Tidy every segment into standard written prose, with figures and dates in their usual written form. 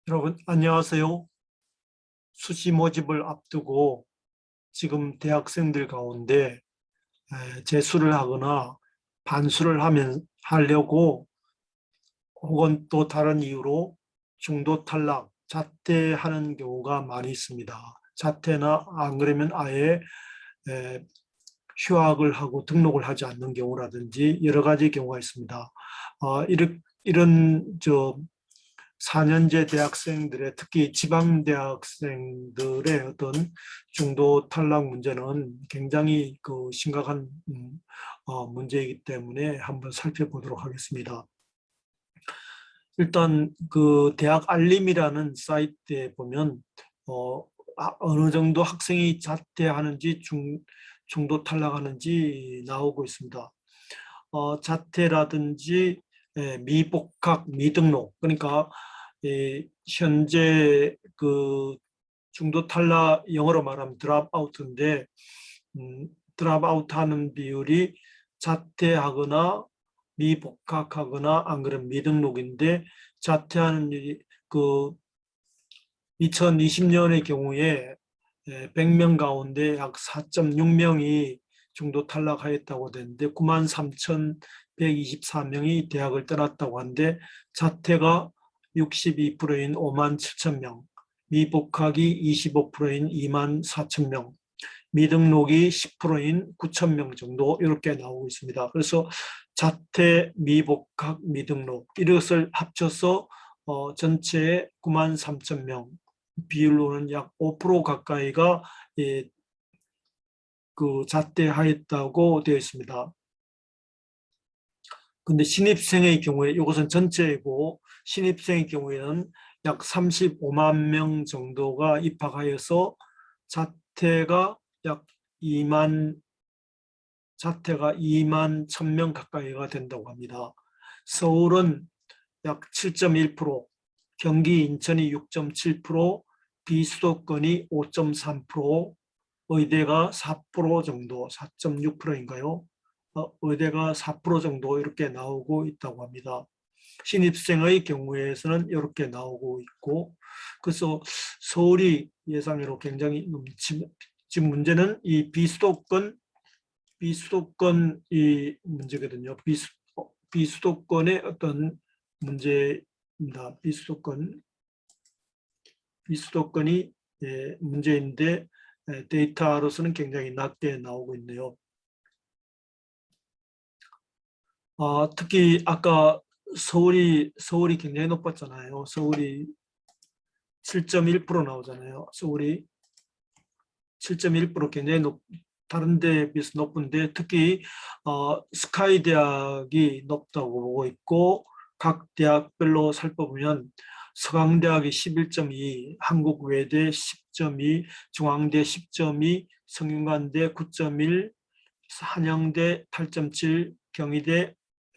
여러분 안녕하세요. 수시 모집을 앞두고 지금 대학생들 가운데 재수를 하거나 반수를 하려고 혹은 또 다른 이유로 중도 탈락, 자퇴하는 경우가 많이 있습니다. 자퇴나 안 그러면 아예 에, 휴학을 하고 등록을 하지 않는 경우라든지 여러 가지 경우가 있습니다. 이런 4년제 대학생들의 특히 지방 대학생들의 어떤 중도 탈락 문제는 굉장히 심각한 문제이기 때문에 한번 살펴보도록 하겠습니다. 일단 그 대학 알림이라는 사이트에 보면 어느 정도 학생이 자퇴하는지 중도 탈락하는지 나오고 있습니다. 자퇴라든지 미복학, 미등록, 그러니까 현재 그 중도 탈락, 영어로 말하면 드랍아웃인데 드랍아웃하는 비율이 자퇴하거나 미복학하거나 안 그러면 미등록인데 자퇴하는 일이 2020년의 경우에 100명 가운데 약 4.6명이 중도 탈락하였다고 되는데 93,124명이 대학을 떠났다고 하는데 자퇴가 62%인 57,000명, 미복학이 25%인 24,000명, 미등록이 10%인 9,000명 정도 이렇게 나오고 있습니다. 그래서 자퇴, 미복학, 미등록 이것을 합쳐서 전체의 93,000명 비율로는 약 5% 가까이가 자퇴하였다고 되어 있습니다. 근데 신입생의 경우에 이것은 전체이고 신입생의 경우에는 약 35만 명 정도가 입학하여서 자퇴가 2만 1,000명 가까이가 된다고 합니다. 서울은 약 7.1%, 경기 인천이 6.7%, 비수도권이 5.3%, 의대가 4% 정도, 4.6%인가요? 의대가 4% 정도 이렇게 나오고 있다고 합니다. 신입생의 경우에서는 이렇게 나오고 있고, 그래서 서울이 예상외로 굉장히 지금 문제는 이 비수도권이 문제거든요. 비수도권의 어떤 문제입니다. 비수도권이 문제인데 데이터로서는 굉장히 낮게 나오고 있네요. 특히 아까 서울이 굉장히 높았잖아요. 서울이 7.1% 나오잖아요. 서울이 7.1% 굉장히 다른 데에 비해서 높은데 특히 스카이 대학이 높다고 보고 있고 각 대학별로 살펴보면 서강대학이 11.2, 한국외대 10.2, 중앙대 10.2, 성균관대 9.1, 한양대 8.7, 경희대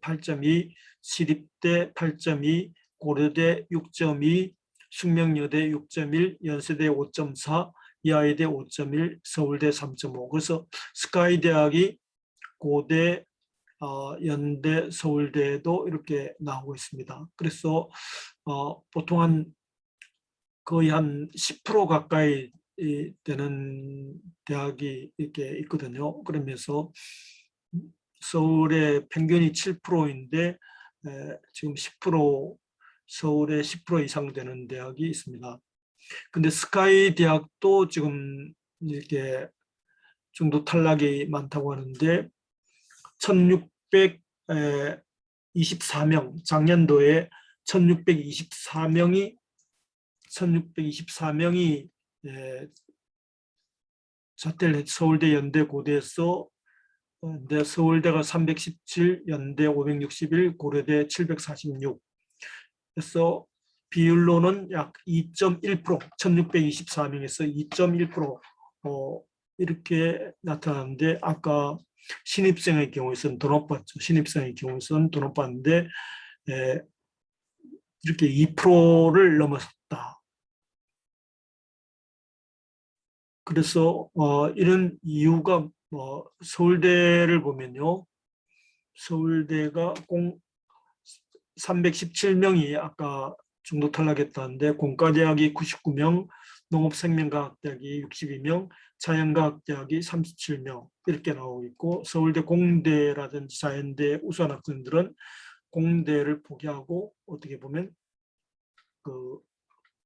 8.2, 시립대 8.2, 고려대 6.2, 숙명여대 6.1, 연세대 5.4, 이화여대 5.1, 서울대 3.5. 그래서 스카이 대학이 고대, 연대, 서울대도 이렇게 나오고 있습니다. 그래서 보통 거의 한 10% 가까이 되는 대학이 이렇게 있거든요. 그러면서 서울의 평균이 7%인데 지금 10% 서울에 10% 이상 되는 대학이 있습니다. 근데 스카이 대학도 지금 이렇게 중도 탈락이 많다고 하는데 1624명, 작년도에 1624명이 자퇴를 서울대, 연대, 고대에서 서울대가 317, 연대 561, 고려대 746. 그래서 비율로는 약 2.1%, 1624명에서 2.1% 이렇게 나타나는데 아까 신입생의 경우에서는 더 높았죠. 신입생의 경우에서는 더 높았는데 이렇게 2%를 넘었다. 그래서 이런 이유가 서울대를 보면요. 서울대가 317명이 아까 정도 탈락했다는데 공과대학이 99명, 농업생명과학대학이 62명, 자연과학대학이 37명 이렇게 나오고 있고 서울대 공대라든지 자연대 우수한 학생들은 공대를 포기하고 어떻게 보면 그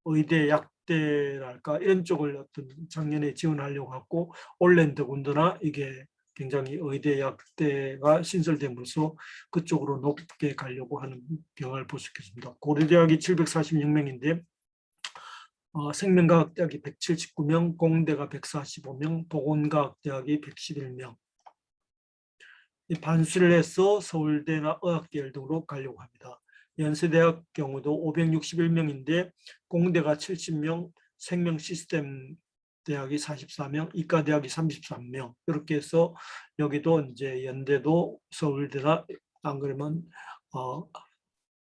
의대, 약대랄까 이런 쪽을 어떤 작년에 지원하려고 하고 올해는 더군다나 이게 굉장히 의대, 약대가 신설됨으로써 그쪽으로 높게 가려고 하는 경향을 볼 수 있겠습니다. 고려대학이 746명인데 생명과학대학이 179명, 공대가 145명, 보건과학대학이 111명. 이 반수를 해서 서울대나 의학계열 등으로 가려고 합니다. 연세대학 경우도 561명인데 공대가 70명, 생명시스템 대학이 44명, 이과대학이 33명 이렇게 해서 여기도 이제 연대도 서울대나 안 그러면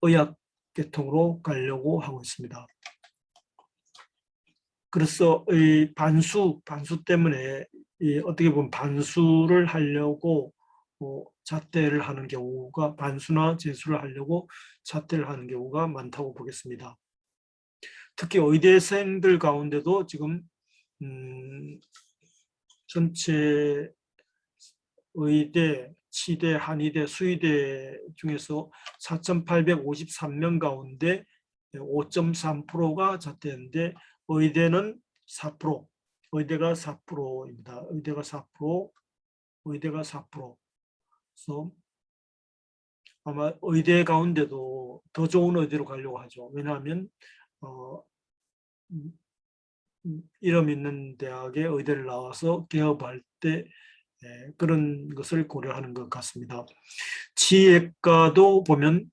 의학 계통으로 가려고 하고 있습니다. 그래서 이 반수 때문에 어떻게 보면 반수를 하려고 자퇴를 하는 경우가 반수나 재수를 하려고 자퇴를 하는 경우가 많다고 보겠습니다. 특히 의대생들 가운데도 지금 전체 의대, 치대, 한의대, 수의대 중에서 4,853명 가운데 5.3%가 자퇴했는데 의대는 4%, 의대가 4%입니다. 의대가 4%, 의대가 4%. 그래서 아마 의대 가운데도 더 좋은 의대로 가려고 하죠. 왜냐하면 이름 있는 대학의 의대를 나와서 개업할 때 그런 것을 고려하는 것 같습니다. 치의학과도 보면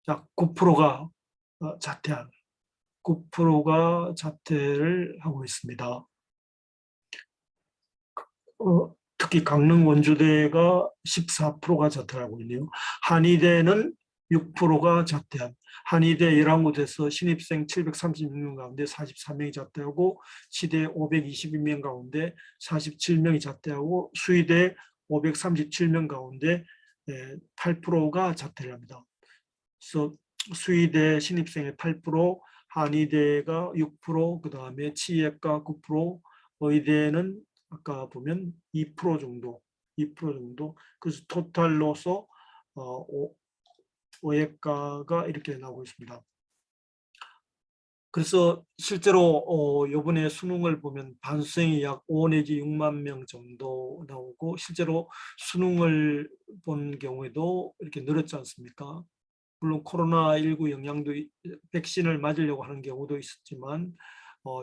약 9%가 자퇴한 9%가 자퇴를 하고 있습니다. 특히 강릉 원주대가 14%가 자퇴하고 있네요. 한의대는 6%가 자퇴한 한의대 11곳에서 신입생 736명 가운데 44명이 자퇴하고 치대 522명 가운데 47명이 자퇴하고 수의대 537명 가운데 8%가 자퇴를 합니다. 그래서 수의대 신입생의 8%, 한의대가 6%, 그 다음에 치의학과 9%, 의대는 아까 보면 2% 정도, 2% 정도. 그래서 토탈로서 의학과가 이렇게 나오고 있습니다. 그래서 실제로 이번에 수능을 보면 반수생이 약 5 내지 6만 명 정도 나오고 실제로 수능을 본 경우에도 이렇게 늘었지 않습니까? 물론 코로나19 영향도 백신을 맞으려고 하는 경우도 있었지만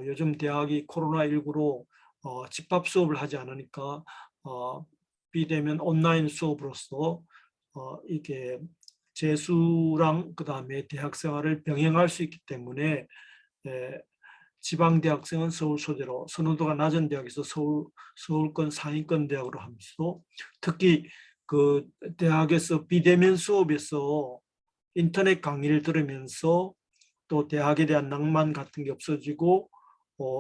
요즘 대학이 코로나19로 집합 수업을 하지 않으니까 비대면 온라인 수업으로서 이게 재수랑 그 다음에 대학 생활을 병행할 수 있기 때문에 지방 대학생은 서울 소재로 선호도가 낮은 대학에서 서울권 상위권 대학으로 하면서 특히 그 대학에서 비대면 수업에서 인터넷 강의를 들으면서 또 대학에 대한 낭만 같은 게 없어지고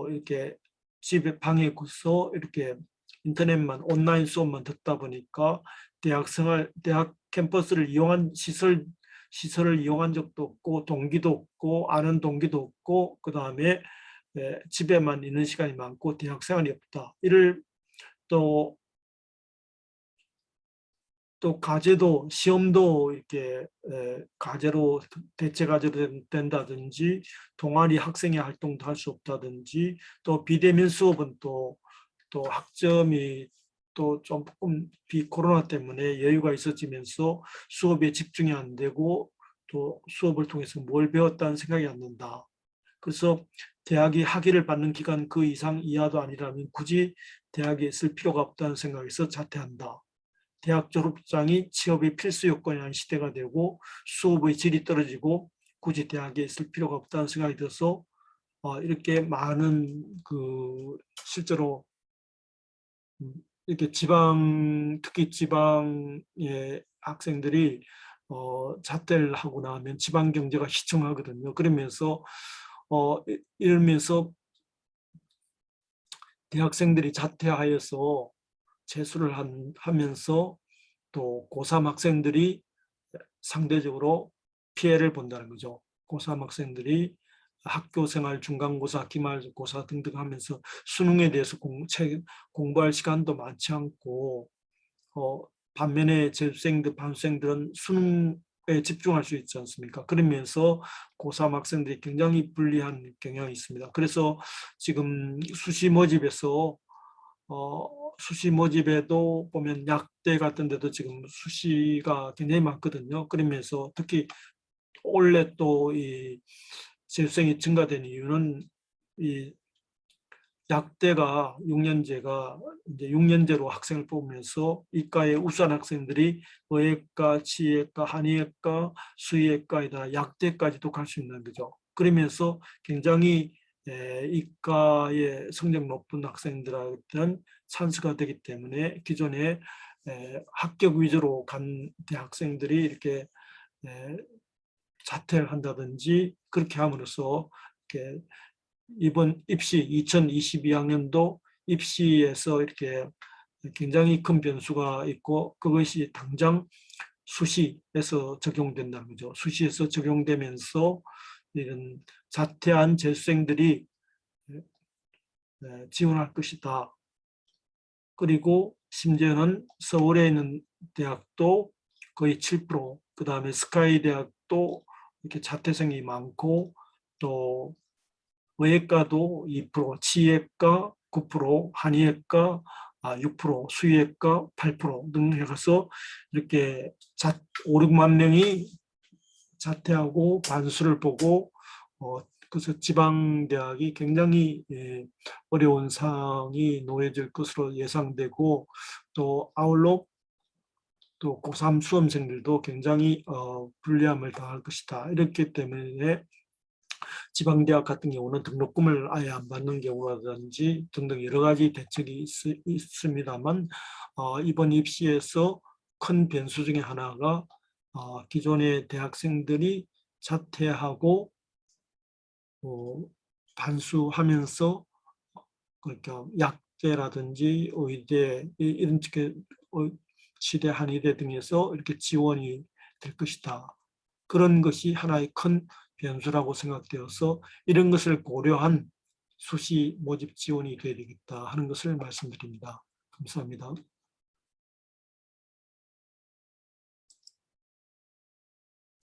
이렇게 집에 방에 있어서 이렇게 인터넷만 온라인 수업만 듣다 보니까 대학 캠퍼스를 이용한 시설을 이용한 적도 없고 동기도 없고 아는 동기도 없고 그 다음에 집에만 있는 시간이 많고 대학 생활이 없다. 이를 또 과제도 시험도 이렇게 과제로 대체 과제로 된다든지 동아리 학생의 활동도 할 수 없다든지 또 비대면 수업은 또 학점이 또 조금 비코로나 때문에 여유가 있어지면서 수업에 집중이 안 되고 또 수업을 통해서 뭘 배웠다는 생각이 안 든다. 그래서 대학이 학위를 받는 기간 그 이상 이하도 아니라면 굳이 대학에 있을 필요가 없다는 생각에서 자퇴한다. 대학 졸업장이 취업의 필수 요건이라는 시대가 되고 수업의 질이 떨어지고 굳이 대학에 있을 필요가 없다는 생각이 들어서 이렇게 많은 그 실제로 이렇게 특히 지방의 학생들이 자퇴를 하고 나면 지방 경제가 희청하거든요. 그러면서 이러면서 대학생들이 자퇴하여서 재수를 하면서 또 고3 학생들이 상대적으로 피해를 본다는 거죠. 고3 학생들이 학교 생활, 중간고사, 기말고사 등등 하면서 수능에 대해서 공부할 시간도 많지 않고 반면에 재수생들, 반수생들은 수능에 집중할 수 있지 않습니까? 그러면서 고3 학생들이 굉장히 불리한 경향이 있습니다. 그래서 지금 수시 모집에도 보면 약대 같은 데도 지금 수시가 굉장히 많거든요. 그러면서 특히 올해 또 이 재수생이 증가된 이유는 이 약대가 6년제가 이제 6년제로 학생을 뽑으면서 이과의 우수한 학생들이 의예과, 치의과, 한의학과, 수의학과에다 약대까지도 갈 수 있는 거죠. 그러면서 굉장히 이과의 성적 높은 학생들한테는 찬스가 되기 때문에 기존에 합격 위주로 간 대학생들이 이렇게 자퇴를 한다든지 그렇게 함으로써 이렇게 이번 입시 2022학년도 입시에서 이렇게 굉장히 큰 변수가 있고 그것이 당장 수시에서 적용된다는 거죠. 수시에서 적용되면서 이런 자퇴한 재수생들이 지원할 것이다. 그리고 심지어는 서울에 있는 대학도 거의 7%, 그 다음에 스카이 대학도 이렇게 자퇴생이 많고 또 의예과도 2%, 치의과 9%, 한의학과 6%, 수의학과 8%등 해서 이렇게 5, 6만 명이 자퇴하고 반수를 보고 그래서 지방대학이 굉장히 어려운 상황이 놓여질 것으로 예상되고 또 아울러 또 고3 수험생들도 굉장히 불리함을 당할 것이다. 이렇기 때문에 지방대학 같은 경우는 등록금을 아예 안 받는 경우라든지 등등 여러 가지 대책이 있습니다만 이번 입시에서 큰 변수 중에 하나가 기존의 대학생들이 자퇴하고 반수하면서 그러니까 약대라든지 의대 이런 쪽에 치대, 한의대 등에서 이렇게 지원이 될 것이다. 그런 것이 하나의 큰 변수라고 생각되어서 이런 것을 고려한 수시 모집 지원이 되어야 되겠다 하는 것을 말씀드립니다. 감사합니다.